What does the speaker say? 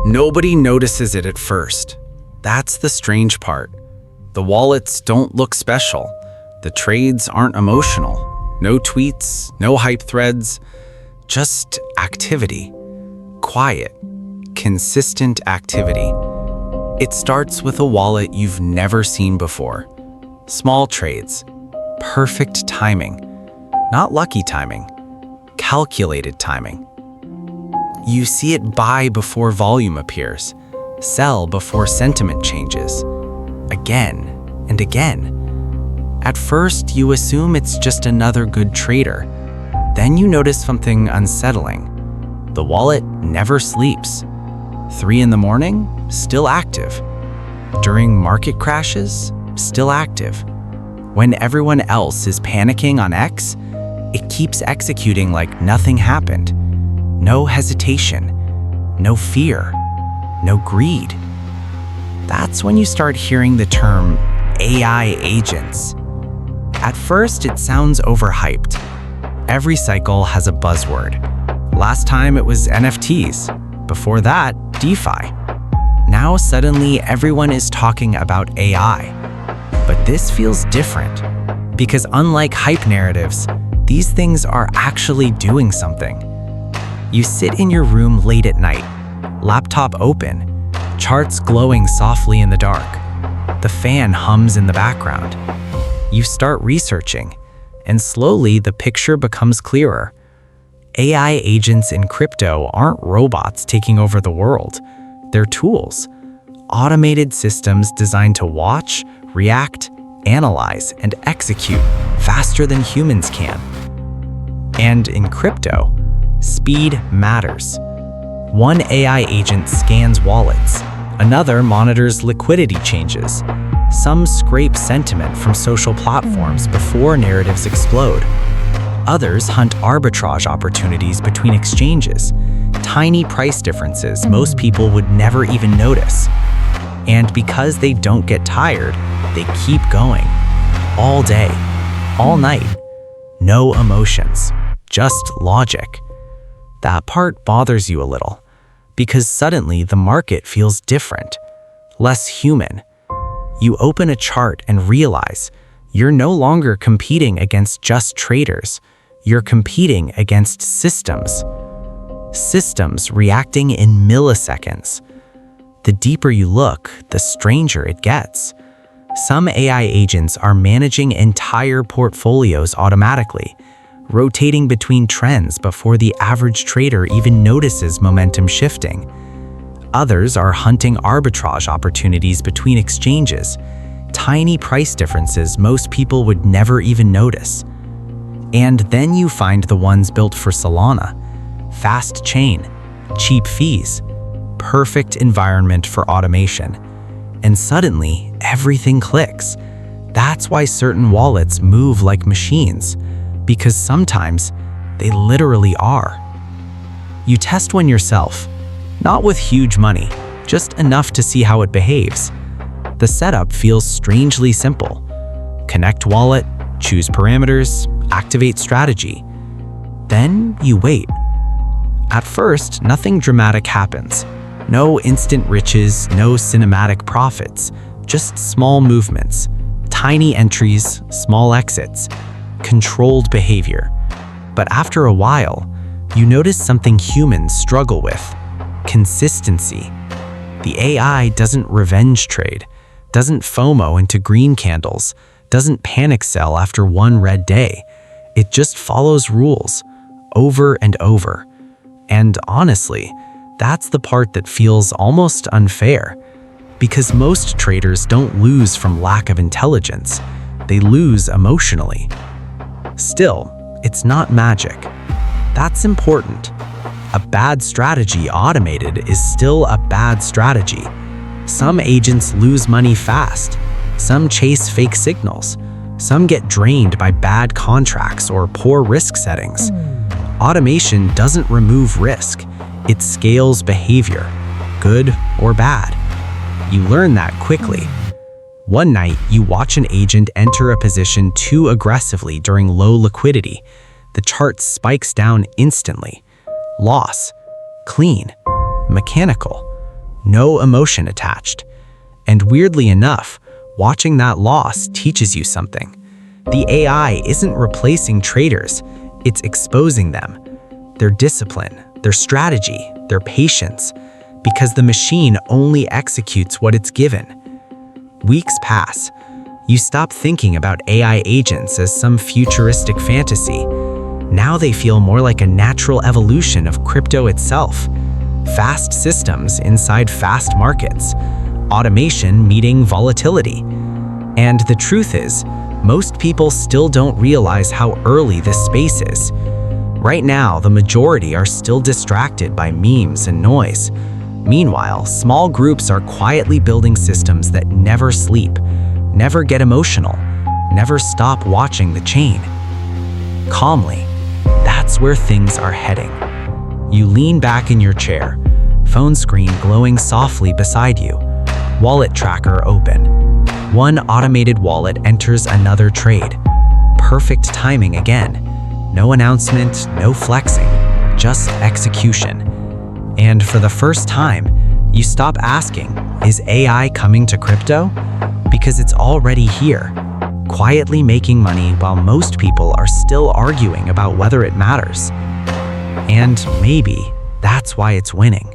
Nobody notices it at first. That's the strange part. The wallets don't look special. The trades aren't emotional. No tweets, no hype threads, just activity. Quiet, consistent activity. It starts with a wallet you've never seen before. Small trades, perfect timing. Not lucky timing, calculated timing. You see it buy before volume appears, sell before sentiment changes, again and again. At first, you assume it's just another good trader. Then you notice something unsettling. The wallet never sleeps. 3 in the morning, still active. During market crashes, still active. When everyone else is panicking on X, it keeps executing like nothing happened. No hesitation, no fear, no greed. That's when you start hearing the term AI agents. At first, it sounds overhyped. Every cycle has a buzzword. Last time it was NFTs. Before that, DeFi. Now suddenly everyone is talking about AI. But this feels different, because unlike hype narratives, these things are actually doing something. You sit in your room late at night, laptop open, charts glowing softly in the dark. The fan hums in the background. You start researching, and slowly the picture becomes clearer. AI agents in crypto aren't robots taking over the world. They're tools, automated systems designed to watch, react, analyze, and execute faster than humans can. And in crypto, speed matters. One AI agent scans wallets, another monitors liquidity changes. Some scrape sentiment from social platforms before narratives explode. Others hunt arbitrage opportunities between exchanges, tiny price differences most people would never even notice. And because they don't get tired, they keep going. All day, all night. No emotions, just logic. That part bothers you a little, because suddenly the market feels different, less human. You open a chart and realize you're no longer competing against just traders. You're competing against systems. Systems reacting in milliseconds. The deeper you look, the stranger it gets. Some AI agents are managing entire portfolios automatically, rotating between trends before the average trader even notices momentum shifting. Others are hunting arbitrage opportunities between exchanges, tiny price differences most people would never even notice. And then you find the ones built for Solana. Fast chain, cheap fees, perfect environment for automation. And suddenly, everything clicks. That's why certain wallets move like machines, because sometimes they literally are. You test one yourself, not with huge money, just enough to see how it behaves. The setup feels strangely simple. Connect wallet, choose parameters, activate strategy. Then you wait. At first, nothing dramatic happens. No instant riches, no cinematic profits, just small movements, tiny entries, small exits, controlled behavior. But after a while, you notice something humans struggle with: consistency. The AI doesn't revenge trade, doesn't FOMO into green candles, doesn't panic sell after one red day. It just follows rules, over and over. And honestly, that's the part that feels almost unfair, because most traders don't lose from lack of intelligence, they lose emotionally. Still, it's not magic. That's important. A bad strategy automated is still a bad strategy. Some agents lose money fast. Some chase fake signals. Some get drained by bad contracts or poor risk settings. Automation doesn't remove risk. It scales behavior, good or bad. You learn that quickly. One night, you watch an agent enter a position too aggressively during low liquidity. The chart spikes down instantly. Loss. Clean. Mechanical. no emotion attached. And weirdly enough, watching that loss teaches you something. The AI isn't replacing traders, it's exposing them. Their discipline, their strategy, their patience, because the machine only executes what it's given. Weeks pass. You stop thinking about AI agents as some futuristic fantasy. Now they feel more like a natural evolution of crypto itself. Fast systems inside fast markets. Automation meeting volatility. And the truth is, most people still don't realize how early this space is. Right now, the majority are still distracted by memes and noise. Meanwhile, small groups are quietly building systems that never sleep, never get emotional, never stop watching the chain. Calmly, that's where things are heading. You lean back in your chair, phone screen glowing softly beside you, wallet tracker open. One automated wallet enters another trade. Perfect timing again. No announcement, no flexing, just execution. And for the first time, you stop asking, is AI coming to crypto? Because it's already here, quietly making money while most people are still arguing about whether it matters. And maybe that's why it's winning.